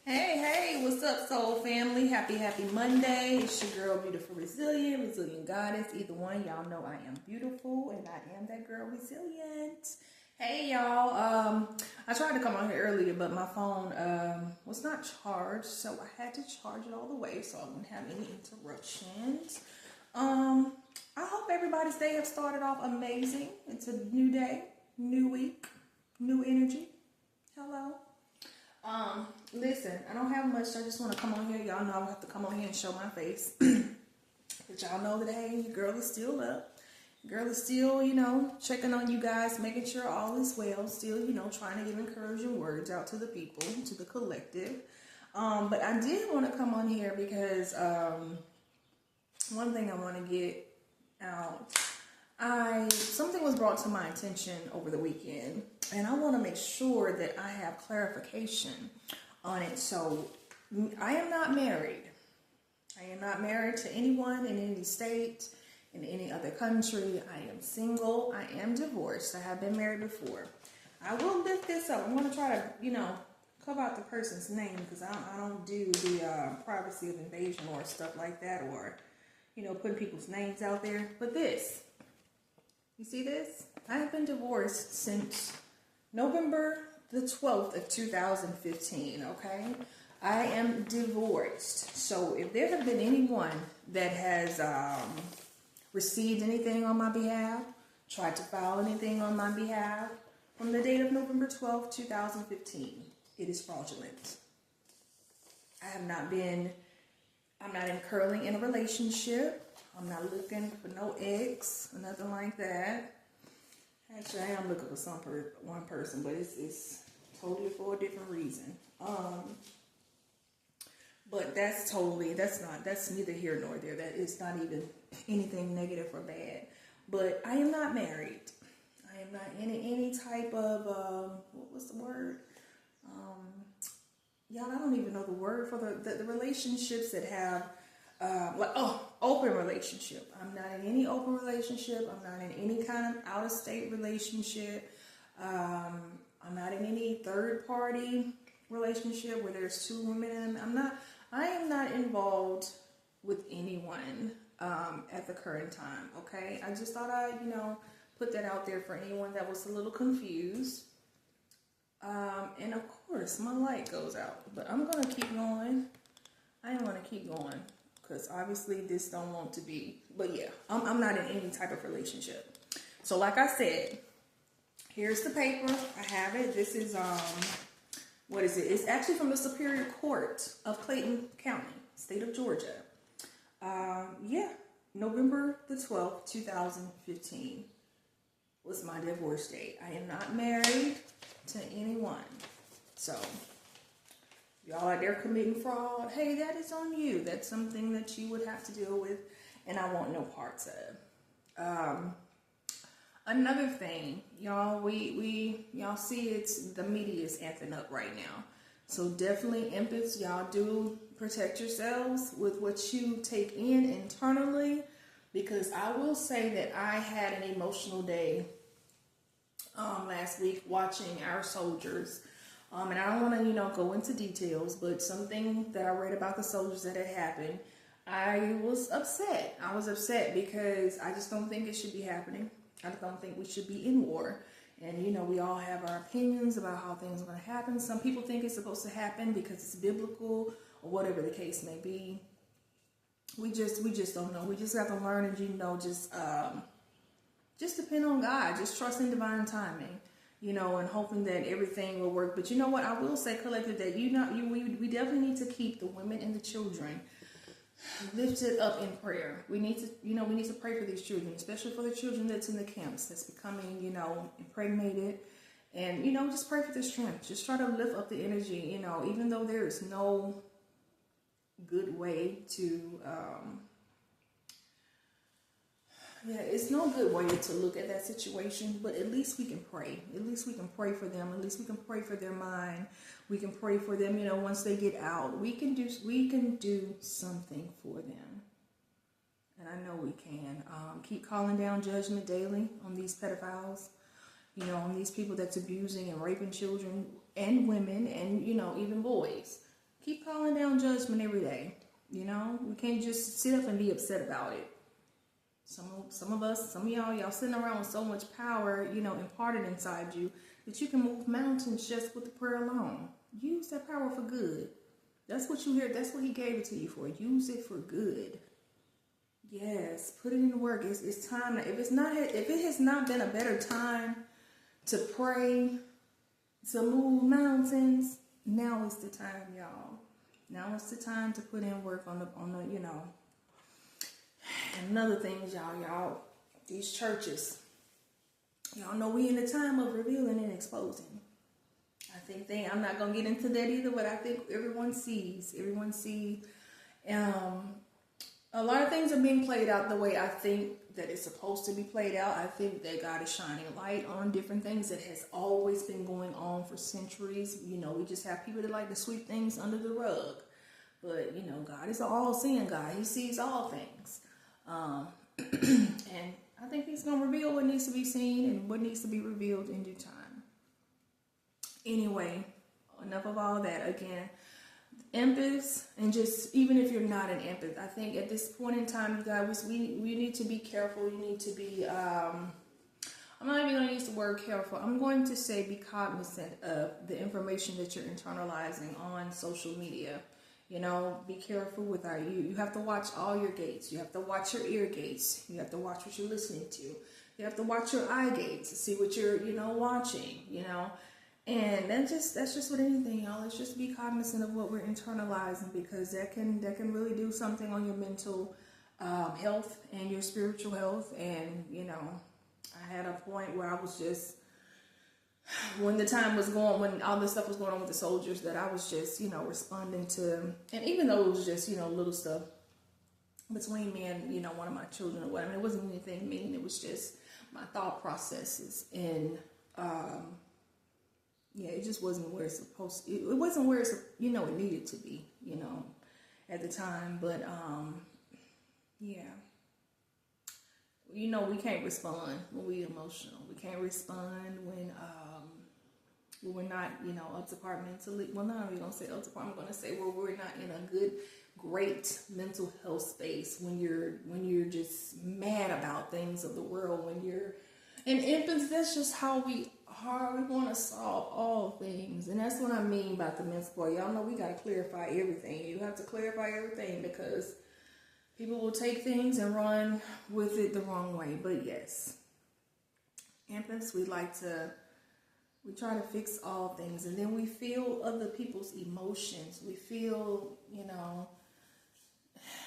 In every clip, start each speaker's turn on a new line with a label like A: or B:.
A: Hey, what's up, soul family? Happy Monday. It's your girl, Beautiful Resilient Goddess. Either one, y'all know I am beautiful and I am that girl resilient. Hey, y'all. I tried to come on here earlier, but my phone was not charged, so I had to charge it all the way so I wouldn't have any interruptions. I hope everybody's day have started off amazing. It's a new day, new week, new energy. Hello. Listen, I don't have much. I just want to come on here. Y'all know I have to come on here and show my face. But y'all know that, hey, your girl is still up. Girl is still, checking on you guys, making sure all is well. Still, trying to give encouraging words out to the people, to the collective. But I did want to come on here because one thing I want to get out. Something was brought to my attention over the weekend, and I want to make sure that I have clarification on it. So, I am not married. I am not married to anyone in any state, in any other country. I am single. I am divorced. I have been married before. I will lift this up. I want to try to, cover out the person's name because I don't do the privacy of invasion or stuff like that, or, putting people's names out there. But this. You see this? I have been divorced since November the 12th of 2015, okay? I am divorced. So if there have been anyone that has received anything on my behalf, tried to file anything on my behalf from the date of November 12th, 2015, it is fraudulent. I'm not currently in a relationship. I'm not looking for no ex or nothing like that. Actually, I am looking for one person, but it's totally for a different reason. But that's neither here nor there. That is not even anything negative or bad. But I am not married. I am not in any type of, what was the word? Y'all, I don't even know the word for the relationships that have, open relationship. I'm not in any open relationship. I'm not in any kind of out-of-state relationship. I'm not in any third-party relationship where there's two women in them. I am not involved with anyone at the current time, okay? I just thought I'd, put that out there for anyone that was a little confused. And of course, my light goes out. But I'm going to keep going. I am going to keep going. Because obviously this don't want to be. But yeah, I'm not in any type of relationship. So like I said, here's the paper. I have it. This is, what is it? It's actually from the Superior Court of Clayton County, state of Georgia. November the 12th, 2015 was my divorce date. I am not married to anyone. So, y'all out there committing fraud, hey, that is on you. That's something that you would have to deal with, and I want no parts of. Another thing, y'all, y'all see the media is amping up right now. So definitely, empaths, y'all do protect yourselves with what you take in internally, because I will say that I had an emotional day last week watching our soldiers. And I don't want to, go into details, but something that I read about the soldiers that had happened, I was upset. I was upset because I just don't think it should be happening. I don't think we should be in war. And, we all have our opinions about how things are going to happen. Some people think it's supposed to happen because it's biblical or whatever the case may be. We just don't know. We just have to learn and, just depend on God. Just trust in divine timing. And hoping that everything will work. But you know what? I will say, collective, that we definitely need to keep the women and the children lifted up in prayer. We need to pray for these children, especially for the children that's in the camps, that's becoming, impregnated. And, just pray for their strength. Just try to lift up the energy, even though there is no good way to, it's no good way to look at that situation, but at least we can pray. At least we can pray for them. At least we can pray for their mind. We can pray for them, once they get out. We can do something for them. And I know we can. Keep calling down judgment daily on these pedophiles, on these people that's abusing and raping children and women and, even boys. Keep calling down judgment every day. You know, we can't just sit up and be upset about it. Some of us, some of y'all sitting around with so much power, you know, imparted inside you that you can move mountains just with the prayer alone. Use that power for good. That's what you hear. That's what he gave it to you for. Use it for good. Yes, put it into work. It's time. If it has not been a better time to pray, to move mountains, now is the time, y'all. Now is the time to put in work on the you know. And another thing is, y'all, these churches, y'all know we in the time of revealing and exposing. I think I'm not going to get into that either, but I think everyone sees, a lot of things are being played out the way I think that it's supposed to be played out. I think that God is shining light on different things that has always been going on for centuries. You know, we just have people that like to sweep things under the rug. But, you know, God is an all-seeing God. He sees all things. And I think he's going to reveal what needs to be seen and what needs to be revealed in due time. Anyway, enough of all that. Again, empaths, and just even if you're not an empath, I think at this point in time, you guys, we need to be careful. You need to be, I'm not even going to use the word careful. I'm going to say be cognizant of the information that you're internalizing on social media. You know, be careful with you have to watch all your gates. You have to watch your ear gates. You have to watch what you're listening to. You have to watch your eye gates to see what you're, you know, watching, you know. And that's just with anything, y'all. Let's just be cognizant of what we're internalizing, because that can really do something on your mental health and your spiritual health. And, you know, I had a point where I was just, when the time was going, when all this stuff was going on with the soldiers, that I was just, you know, responding to, and even though it was just, you know, little stuff between me and, you know, one of my children or whatever, it wasn't anything mean. It was just my thought processes, and yeah, it just wasn't where it's supposed to, it wasn't where it's, you know, it needed to be, you know, at the time. But yeah, you know, we can't respond when we're emotional. We can't respond when we're not, you know, up to par mentally. Well, not even gonna say up to par. I'm gonna say where we're not in a great mental health space. When you're just mad about things of the world. When you're, and infants, that's just how we want to solve all things. And that's what I mean by the mental part. Y'all know we gotta clarify everything. You have to clarify everything, because people will take things and run with it the wrong way. But yes, empaths, we try to fix all things, and then we feel other people's emotions. We feel, you know,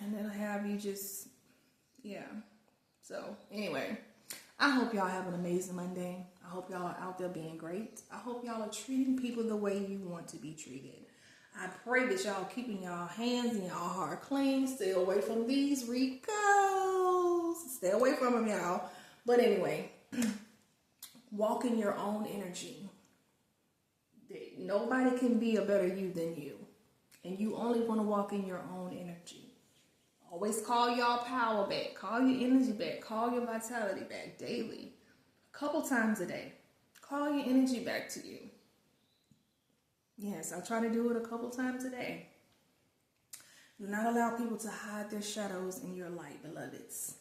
A: and it'll have you just, yeah. So anyway, I hope y'all have an amazing Monday. I hope y'all are out there being great. I hope y'all are treating people the way you want to be treated. I pray that y'all keeping y'all hands and y'all heart clean. Stay away from these Ricos. Stay away from them, y'all. But anyway, walk in your own energy. Nobody can be a better you than you. And you only want to walk in your own energy. Always call y'all power back. Call your energy back. Call your vitality back daily. A couple times a day. Call your energy back to you. Yes, I try to do it a couple times a day. Do not allow people to hide their shadows in your light, beloveds.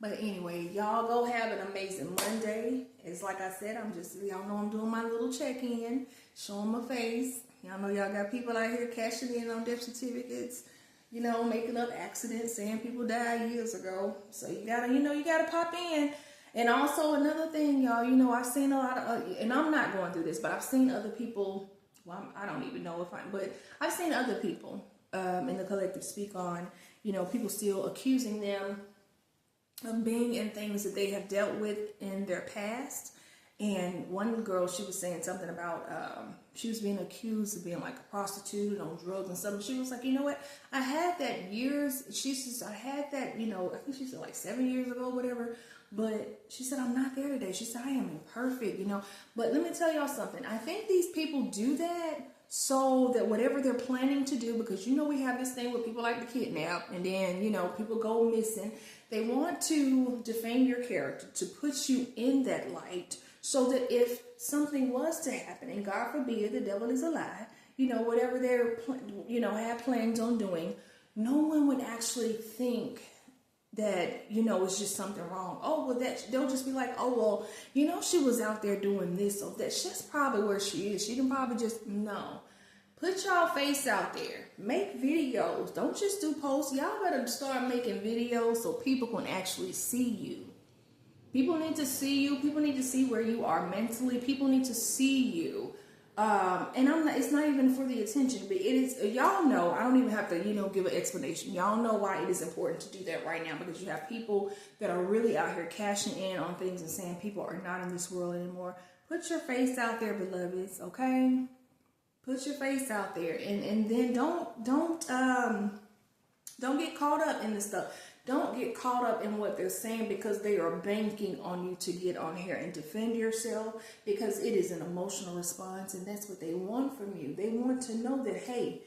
A: But anyway, y'all go have an amazing Monday. It's like I said, y'all know I'm doing my little check-in, showing my face. Y'all know y'all got people out here cashing in on death certificates, you know, making up accidents, saying people died years ago. So you gotta pop in. And also another thing, y'all, you know, I've seen a lot of, and I'm not going through this, but I've seen other people, well, I don't even know but I've seen other people in the collective speak on, you know, people still accusing them of being in things that they have dealt with in their past. And one girl, she was saying something about, she was being accused of being like a prostitute on drugs and stuff. She was like, you know what? I had that years, I had that, you know, I think she said like 7 years ago, whatever. But she said, I'm not there today. She said, I am imperfect, you know. But let me tell y'all something. I think these people do that so that whatever they're planning to do, because you know we have this thing where people like to kidnap and then, you know, people go missing. They want to defame your character, to put you in that light, so that if something was to happen, and God forbid, the devil is a lie, whatever they're, have plans on doing, no one would actually think that, it's just something wrong. Oh, well, they'll just be like, oh, well, she was out there doing this, so that's probably where she is. She can probably just, no. Put y'all face out there. Make videos. Don't just do posts. Y'all better start making videos so people can actually see you. People need to see you. People need to see where you are mentally. People need to see you. And it's not even for the attention, but it is, y'all know, I don't even have to, give an explanation. Y'all know why it is important to do that right now, because you have people that are really out here cashing in on things and saying people are not in this world anymore. Put your face out there, beloveds, okay? Put your face out there, and then don't get caught up in this stuff. Don't get caught up in what they're saying, because they are banking on you to get on here and defend yourself, because it is an emotional response, and that's what they want from you. They want to know that, hey,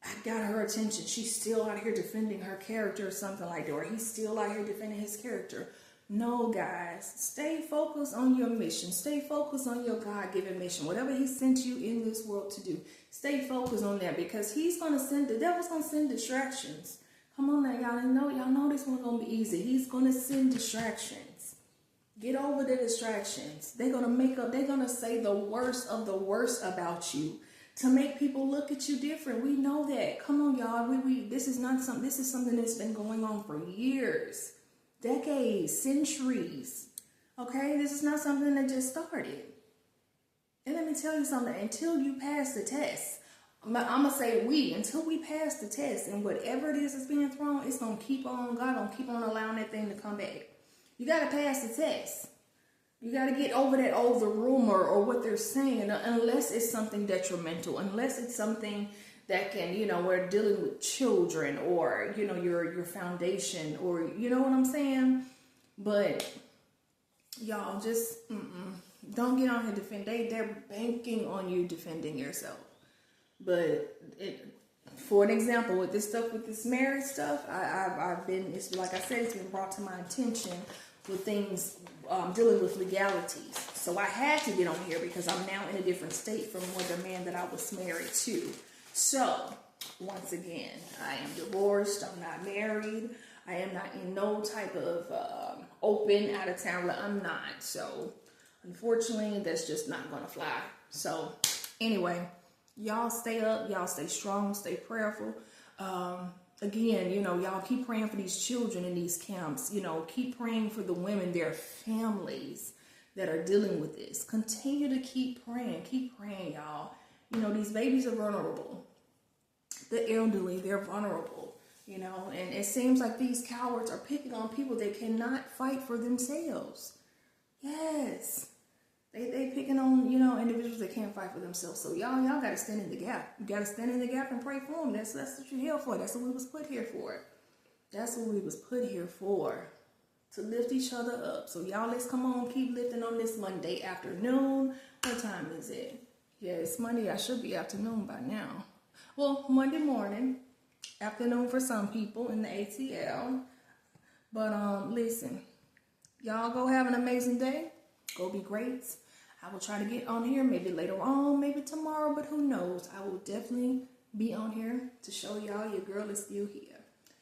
A: I got her attention. She's still out here defending her character or something like that, or he's still out here defending his character. No, guys, stay focused on your mission. Stay focused on your God-given mission. Whatever he sent you in this world to do, stay focused on that, because the devil's going to send distractions. Come on now, y'all know this one's going to be easy. He's going to send distractions. Get over the distractions. They're going to say the worst of the worst about you to make people look at you different. We know that. Come on, y'all. This is something that's been going on for years, decades, centuries. Okay? This is not something that just started. And let me tell you something. Until you pass the test, I'm going to say until we pass the test, and whatever it is that's being thrown, it's going to keep on, God going to keep on allowing that thing to come back. You got to pass the test. You got to get over the rumor or what they're saying, unless it's something detrimental, unless it's something that can, we're dealing with children, or, your foundation, or, you know what I'm saying? But y'all just, don't get on here defend. They're banking on you defending yourself. But for an example, with this marriage stuff, it's like I said, it's been brought to my attention with things dealing with legalities. So I had to get on here, because I'm now in a different state from the man that I was married to. So once again, I am divorced. I'm not married. I am not in no type of open out of town. I'm not. So unfortunately, that's just not going to fly. So anyway. Y'all stay up, y'all stay strong, stay prayerful. Again, y'all keep praying for these children in these camps. Keep praying for the women, their families that are dealing with this. Continue to keep praying, y'all. These babies are vulnerable. The elderly, they're vulnerable, and it seems like these cowards are picking on people that cannot fight for themselves. Yes. They picking on, individuals that can't fight for themselves. So y'all got to stand in the gap. You got to stand in the gap and pray for them. That's what you're here for. That's what we was put here for. That's what we was put here for. To lift each other up. So y'all, let's come on, keep lifting on this Monday afternoon. What time is it? Yeah, it's Monday. I should be afternoon by now. Well, Monday morning. Afternoon for some people in the ATL. But listen, y'all go have an amazing day. Go be great. I will try to get on here maybe later on, maybe tomorrow, but who knows? I will definitely be on here to show y'all your girl is still here.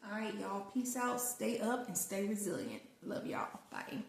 A: All right, y'all. Peace out. Stay up and stay resilient. Love y'all. Bye.